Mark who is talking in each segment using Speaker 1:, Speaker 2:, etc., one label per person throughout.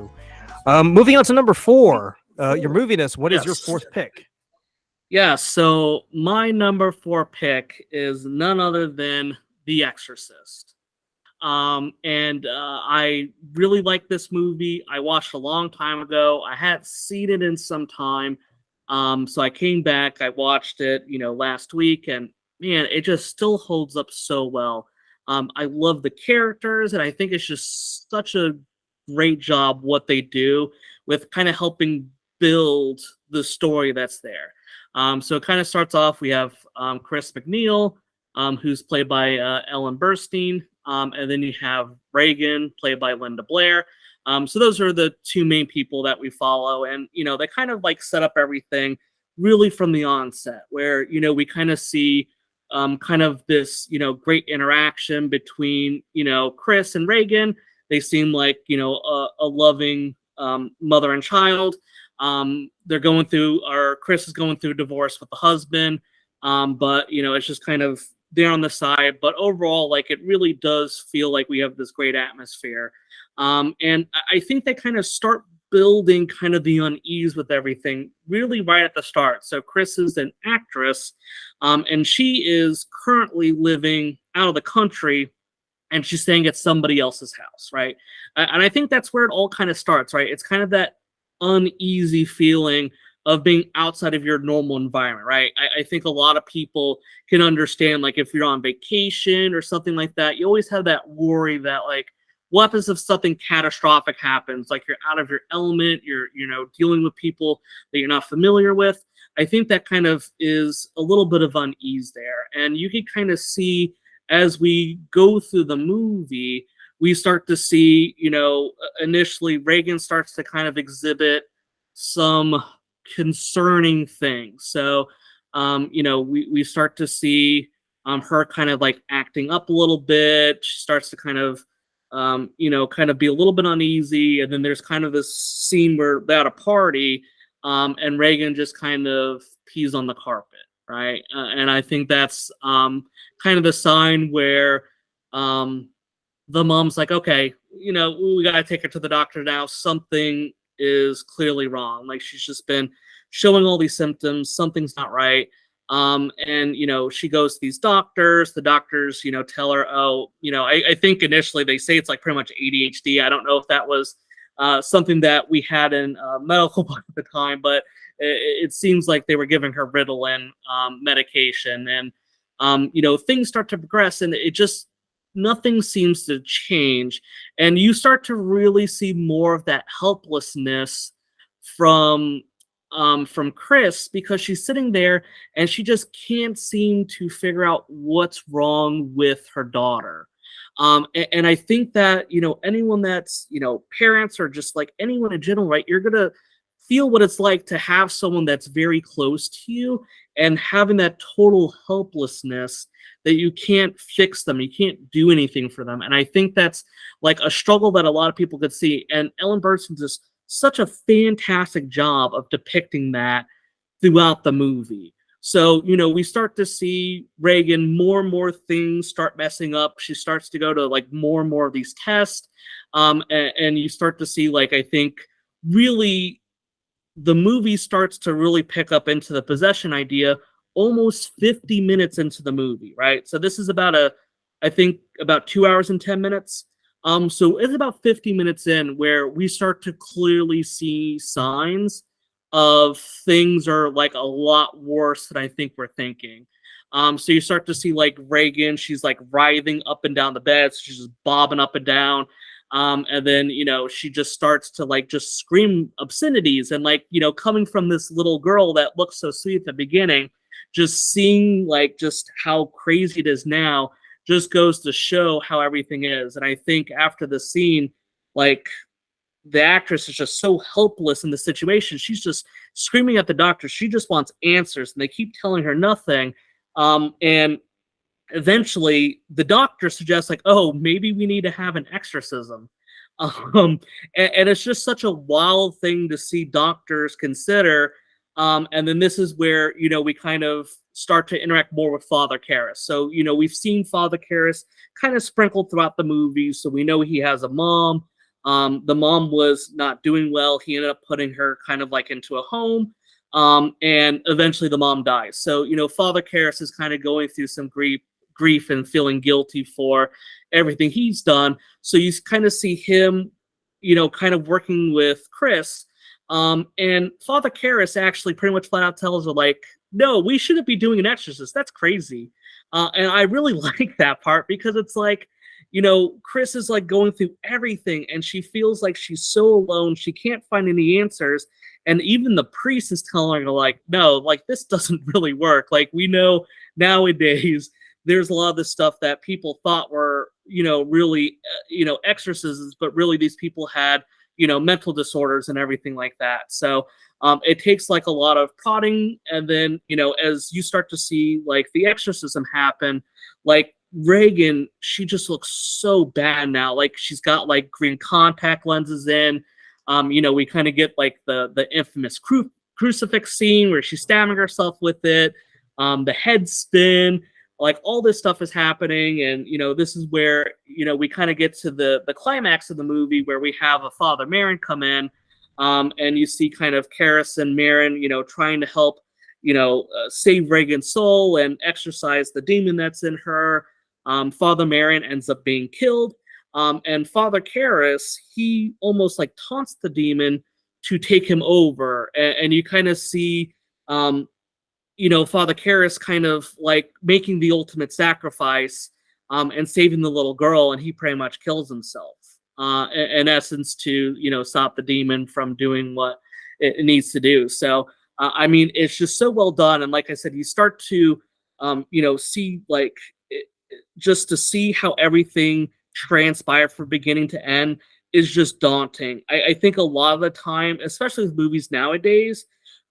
Speaker 1: you. Moving on to number 4, your moviness. What is your fourth pick?
Speaker 2: Yeah, so my number 4 pick is none other than The Exorcist. I really like this movie. I watched a long time ago. I hadn't seen it in some time. So I came back, I watched it, last week, and man, it just still holds up so well. I love the characters, and I think it's just such a great job what they do with kind of helping build the story that's there. So it kind of starts off, we have Chris McNeil, who's played by Ellen Burstyn, and then you have Reagan, played by Linda Blair. So those are the two main people that we follow, and they kind of like set up everything really from the onset, where we kind of see kind of this great interaction between Chris and Reagan. They seem like a loving mother and child. They're going through, or Chris is going through a divorce with the husband, but it's just kind of there on the side. But overall, like, it really does feel like we have this great atmosphere. And I think they kind of start building kind of the unease with everything really right at the start. So Chris is an actress, and she is currently living out of the country, and she's staying at somebody else's house, right? And I think that's where it all kind of starts, right? It's kind of that uneasy feeling of being outside of your normal environment, right? I think a lot of people can understand, like, if you're on vacation or something like that, you always have that worry that, like, what happens if something catastrophic happens? Like, you're out of your element, you're dealing with people that you're not familiar with. I think that kind of is a little bit of unease there. And you can kind of see as we go through the movie, we start to see, initially Reagan starts to kind of exhibit some concerning things. So, we start to see her kind of like acting up a little bit. She starts to kind of kind of be a little bit uneasy. And then there's kind of this scene where they're at a party, and Reagan just kind of pees on the carpet, right? And I think that's kind of the sign where the mom's like, okay, we got to take her to the doctor now. Something is clearly wrong. Like, she's just been showing all these symptoms. Something's not right. And she goes to these doctors. The doctors, tell her, oh, I think initially they say it's like pretty much ADHD. I don't know if that was something that we had in medical book at the time, but it seems like they were giving her Ritalin medication, and things start to progress, and it just nothing seems to change, and you start to really see more of that helplessness from Chris, because she's sitting there and she just can't seem to figure out what's wrong with her daughter. And I think that, anyone that's, parents or just like anyone in general, right, you're going to feel what it's like to have someone that's very close to you and having that total helplessness that you can't fix them. You can't do anything for them. And I think that's like a struggle that a lot of people could see. And Ellen Burstyn does such a fantastic job of depicting that throughout the movie. So, we start to see Reagan, more and more things start messing up. She starts to go to like more and more of these tests. And you start to see, like, I think really the movie starts to really pick up into the possession idea almost 50 minutes into the movie, right? So this is about I think about 2 hours and 10 minutes. So it's about 50 minutes in where we start to clearly see signs of things are like a lot worse than I think we're thinking. So you start to see like Reagan, she's like writhing up and down the bed. So she's just bobbing up and down. And then, she just starts to like just scream obscenities, and like, coming from this little girl that looks so sweet at the beginning, just seeing like just how crazy it is now just goes to show how everything is. And I think after the scene, like, the actress is just so helpless in the situation. She's just screaming at the doctor. She just wants answers, and they keep telling her nothing. And eventually the doctor suggests, like, oh, maybe we need to have an exorcism. And it's just such a wild thing to see doctors consider. And then this is where, we kind of start to interact more with Father Karras. So, we've seen Father Karras kind of sprinkled throughout the movie. So we know he has a mom. The mom was not doing well. He ended up putting her kind of like into a home. And eventually the mom dies. So, Father Karras is kind of going through some grief and feeling guilty for everything he's done. So you kind of see him, kind of working with Chris. And Father Karras actually pretty much flat out tells her, like, no, we shouldn't be doing an exorcist. That's crazy. And I really like that part because it's like, Chris is like going through everything and she feels like she's so alone. She can't find any answers. And even the priest is telling her, like, no, like, this doesn't really work. Like, we know nowadays there's a lot of this stuff that people thought were, really, exorcisms, but really these people had, mental disorders and everything like that. So it takes like a lot of prodding. And then, as you start to see like the exorcism happen, like Regan, she just looks so bad now. Like she's got like green contact lenses in. We kind of get like the infamous crucifix scene where she's stabbing herself with it. The head spin, like all this stuff is happening. And, this is where, we kind of get to the climax of the movie where we have a Father Merrin come in. And you see kind of Karras and Merrin, trying to help, save Regan's soul and exorcise the demon that's in her. Father Merrin ends up being killed. And Father Karras, he almost like taunts the demon to take him over. And you kind of see, Father Karras kind of like making the ultimate sacrifice and saving the little girl. And he pretty much kills himself in essence to, stop the demon from doing what it needs to do. So, it's just so well done. And like I said, you start to, see like just to see how everything transpire from beginning to end is just daunting. I think a lot of the time, especially with movies nowadays,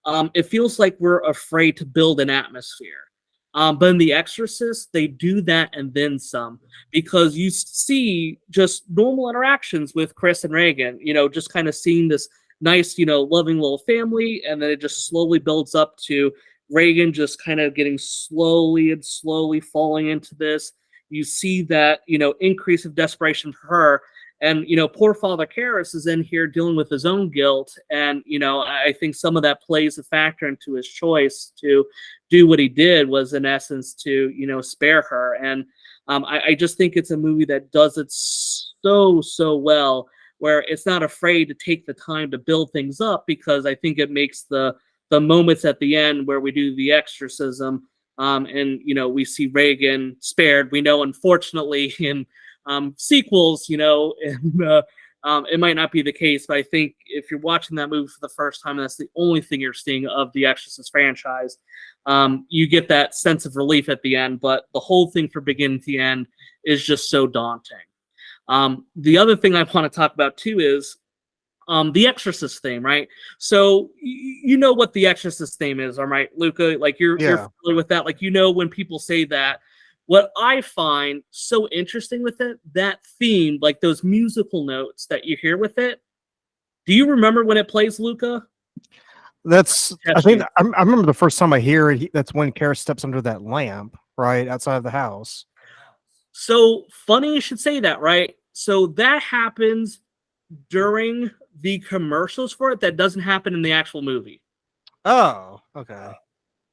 Speaker 2: it feels like we're afraid to build an atmosphere. But in The Exorcist, they do that and then some, because you see just normal interactions with Chris and Regan, just kind of seeing this nice, loving little family, and then it just slowly builds up to Regan just kind of getting slowly falling into this. You see that, increase of desperation for her. And, poor Father Karras is in here dealing with his own guilt. And, I think some of that plays a factor into his choice to do what he did was, in essence, to, spare her. And I just think it's a movie that does it so well, where it's not afraid to take the time to build things up, because I think it makes the moments at the end where we do the exorcism, and we see Regan spared. We know, unfortunately, in sequels, it might not be the case, but I think if you're watching that movie for the first time, and that's the only thing you're seeing of the Exorcist franchise, you get that sense of relief at the end. But the whole thing from beginning to end is just so daunting. The other thing I want to talk about too is the Exorcist theme, right? So you know what the Exorcist theme is, all right, Luca? Like you're familiar with that. Like, when people say that, what I find so interesting with it, that theme, like those musical notes that you hear with it. Do you remember when it plays, Luca?
Speaker 1: I think I remember the first time I hear it. That's when Karras steps under that lamp right outside of the house.
Speaker 2: So funny you should say that, right? So that happens during the commercials for it. That doesn't happen in the actual movie.
Speaker 1: Oh, okay.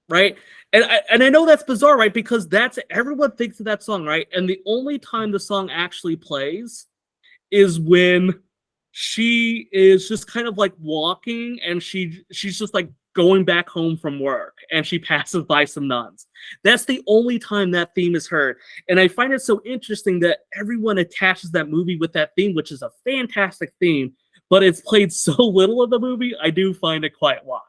Speaker 2: Right? And I know that's bizarre, right? Because everyone thinks of that song, right? And the only time the song actually plays is when she is just kind of like walking, and she's just like going back home from work, and she passes by some nuns. That's the only time that theme is heard. And I find it so interesting that everyone attaches that movie with that theme, which is a fantastic theme, but it's played so little of the movie. I do find it quite wild.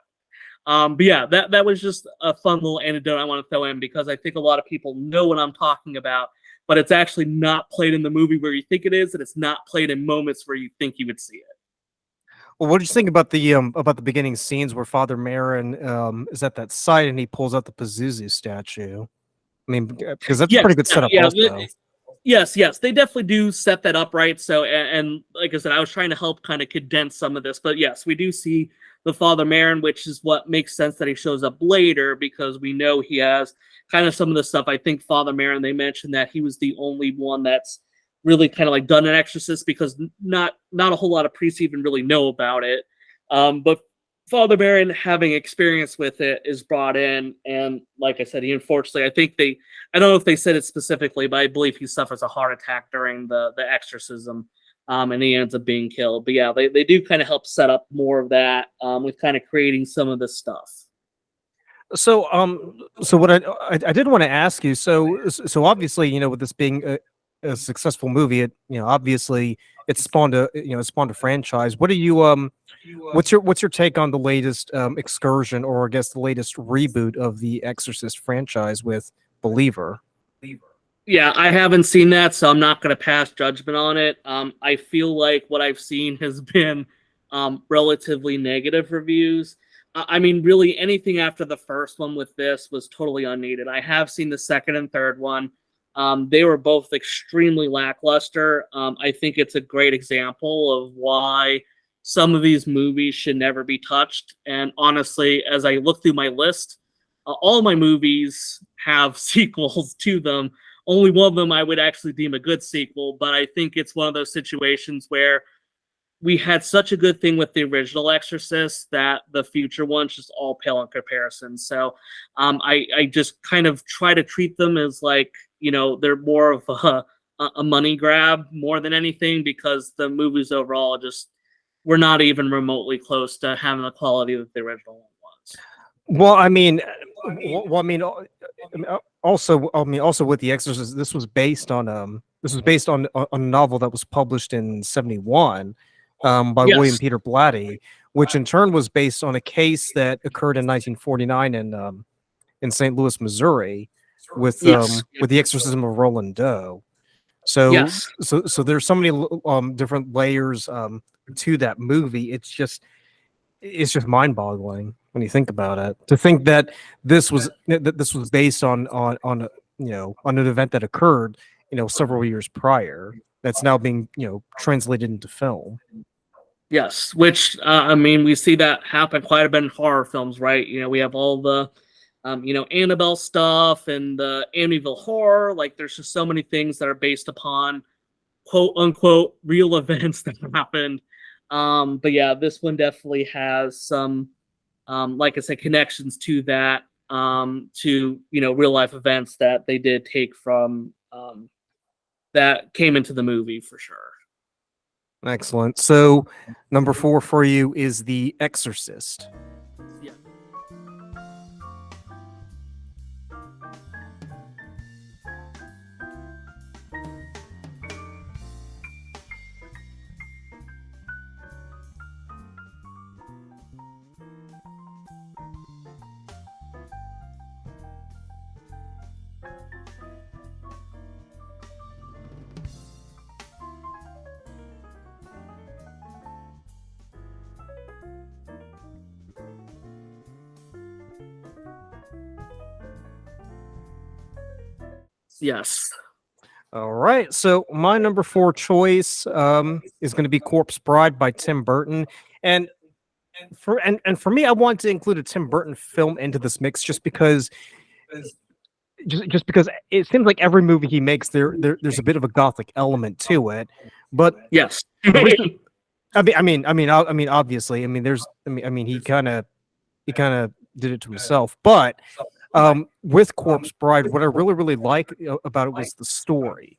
Speaker 2: But yeah, that was just a fun little anecdote I want to throw in, because I think a lot of people know what I'm talking about, but it's actually not played in the movie where you think it is, and it's not played in moments where you think you would see it.
Speaker 1: Well, what did you think about the beginning scenes where Father Merrin is at that site and he pulls out the Pazuzu statue? I mean, because that's a pretty good setup. Also.
Speaker 2: Yes, they definitely do set that up, right? So, and like I said, I was trying to help kind of condense some of this, but yes, we do see the Father Merrin, which is what makes sense that he shows up later, because we know he has kind of some of the stuff. I think Father Merrin, they mentioned that he was the only one that's really kind of like done an Exorcist, because not a whole lot of priests even really know about it. But Father Merrin, having experience with it, is brought in, and like I said, he unfortunately, I don't know if they said it specifically, but I believe he suffers a heart attack during the exorcism, and he ends up being killed. But yeah, they do kind of help set up more of that, with kind of creating some of this stuff.
Speaker 1: So, so what I did want to ask you. So obviously, you know, with this being a successful movie, it, you know, obviously it spawned a franchise. What are you what's your take on the latest excursion, or I guess the latest reboot of the Exorcist franchise with Believer?
Speaker 2: Yeah, I haven't seen that, so I'm not going to pass judgment on it. I feel like what I've seen has been relatively negative reviews. I mean, really, anything after the first one with this was totally unneeded. I have seen the second and third one. They were both extremely lackluster. I think it's a great example of why some of these movies should never be touched. And honestly, as I look through my list, all my movies have sequels to them. Only one of them I would actually deem a good sequel, but I think it's one of those situations where we had such a good thing with the original Exorcist that the future ones just all pale in comparison. So I just kind of try to treat them as like, you know, they're more of a money grab more than anything, because the movies overall just were not even remotely close to having the quality that the original one was.
Speaker 1: Well, I mean, also with the Exorcist, this was based on a novel that was published in '71 by William Peter Blatty, which in turn was based on a case that occurred in 1949 in St. Louis, Missouri, with the exorcism of Roland Doe. So so there's so many different layers to that movie. It's just mind-boggling when you think about it. To think that this was based on an event that occurred, you know, several years prior, that's now being, you know, translated into film.
Speaker 2: Yes, which I mean, we see that happen quite a bit in horror films, right? You know, we have all the Annabelle stuff and the Amityville horror. Like, there's just so many things that are based upon quote unquote real events that happened. But yeah, this one definitely has some, like I said, connections to that, to, you know, real life events that they did take from, that came into the movie for sure.
Speaker 1: Excellent. So, number 4 for you is The Exorcist.
Speaker 2: Yeah. Yes.
Speaker 1: All right. So my number 4 choice is going to be Corpse Bride by Tim Burton, and for me, I want to include a Tim Burton film into this mix just because it seems like every movie he makes there's a bit of a gothic element to it. But
Speaker 2: yes,
Speaker 1: I mean, obviously, he kind of did it to himself, but with Corpse Bride, what I really like about it was the story.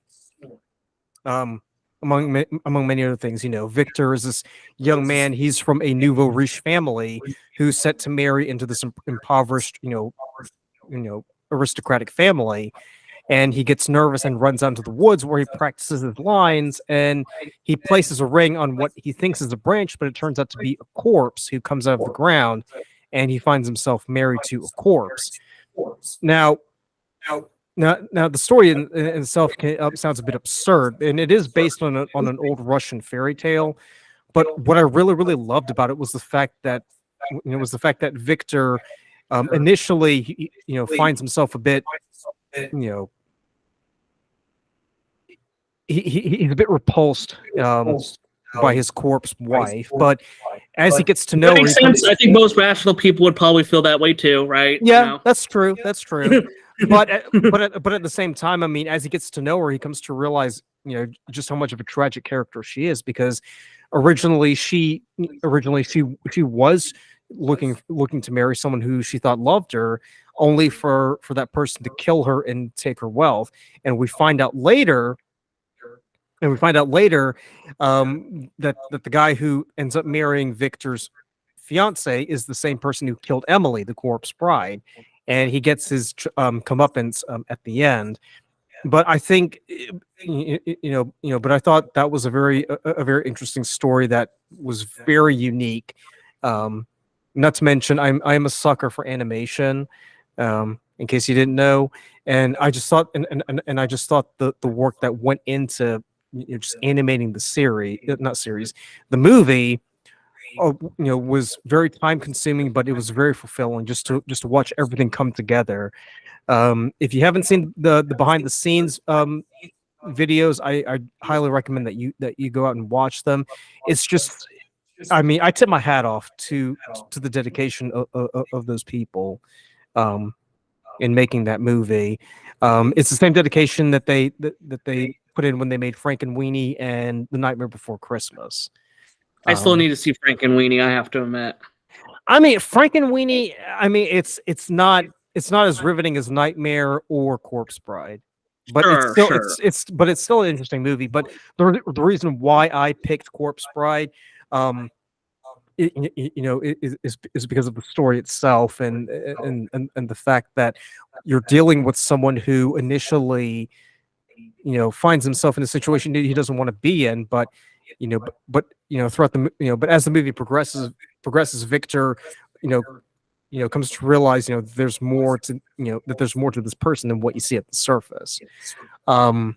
Speaker 1: Among many other things, you know, Victor is this young man. He's from a nouveau riche family who's set to marry into this impoverished, aristocratic family, and he gets nervous and runs out into the woods where he practices his lines, and he places a ring on what he thinks is a branch, but it turns out to be a corpse who comes out of the ground, and he finds himself married to a corpse. Now, the story in itself sounds a bit absurd, and it is based on an old Russian fairy tale. But what I really loved about it was the fact that Victor initially finds himself a bit he's a bit repulsed by his corpse wife, but as he gets to know her,
Speaker 2: I think most rational people would probably feel that way too, right?
Speaker 1: Yeah, that's true. But at the same time, I mean, as he gets to know her, he comes to realize just how much of a tragic character she is, because originally she was looking to marry someone who she thought loved her, only for that person to kill her and take her wealth. And we find out later that the guy who ends up marrying Victor's fiance is the same person who killed Emily, the corpse bride, and he gets his comeuppance at the end. But I think but I thought that was a very interesting story that was very unique. Not to mention, I'm a sucker for animation. In case you didn't know, and I just thought, and I just thought the work that went into just animating the the movie, was very time consuming, but it was very fulfilling just to watch everything come together. If you haven't seen the behind the scenes videos, I highly recommend that you go out and watch them. It's just, I mean, I tip my hat off to the dedication of those people in making that movie. It's the same dedication that they put in when they made Frankenweenie and The Nightmare Before Christmas.
Speaker 2: I still need to see Frankenweenie, I have to admit.
Speaker 1: I mean, Frankenweenie, I mean, it's not as riveting as Nightmare or Corpse Bride, but it's still an interesting movie. But the reason why I picked Corpse Bride, is because of the story itself, and the fact that you're dealing with someone who initially, finds himself in a situation that he doesn't want to be in, but throughout but as the movie progresses, Victor, comes to realize, there's more to, that there's more to this person than what you see at the surface. Not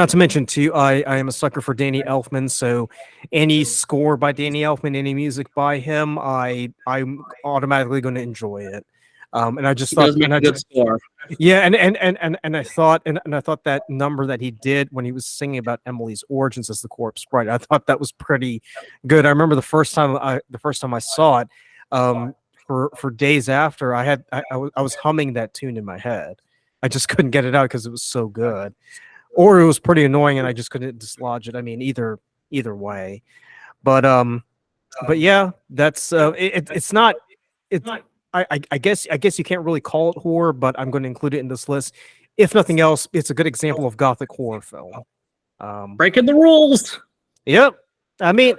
Speaker 1: to mention, too, I am a sucker for Danny Elfman, so any score by Danny Elfman, any music by him, I'm automatically going to enjoy it. And I just thought,
Speaker 2: score.
Speaker 1: Yeah, and I thought that number that he did when he was singing about Emily's origins as the corpse bride, I thought that was pretty good. I remember the first time I saw it, for days after, I was humming that tune in my head. I just couldn't get it out because it was so good, or it was pretty annoying and I just couldn't dislodge it. I mean, either way, but yeah, that's it's not. I guess you can't really call it horror, but I'm going to include it in this list. If nothing else, it's a good example of gothic horror film.
Speaker 2: Breaking the rules.
Speaker 1: Yep. I mean,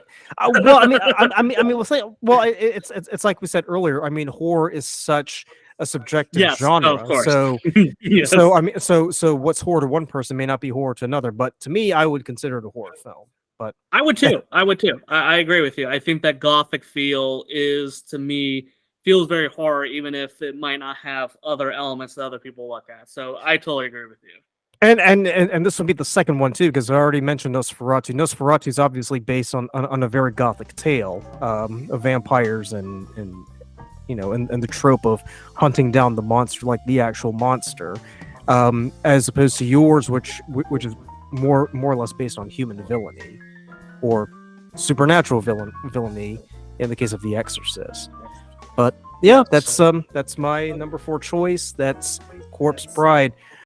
Speaker 1: it's like we said earlier. I mean, horror is such a subjective genre.
Speaker 2: Of course.
Speaker 1: So,
Speaker 2: Yes.
Speaker 1: so what's horror to one person may not be horror to another. But to me, I would consider it a horror film. But
Speaker 2: I would too. I agree with you. I think that gothic feel is, to me, feels very horror, even if it might not have other elements that other people look at. So I totally agree with you.
Speaker 1: And this would be the second one too, because I already mentioned Nosferatu. Nosferatu is obviously based on a very gothic tale of vampires and the trope of hunting down the monster, like the actual monster, as opposed to yours, which is more or less based on human villainy or supernatural villainy in the case of The Exorcist. But yeah, that's my number 4 choice. That's Corpse Bride.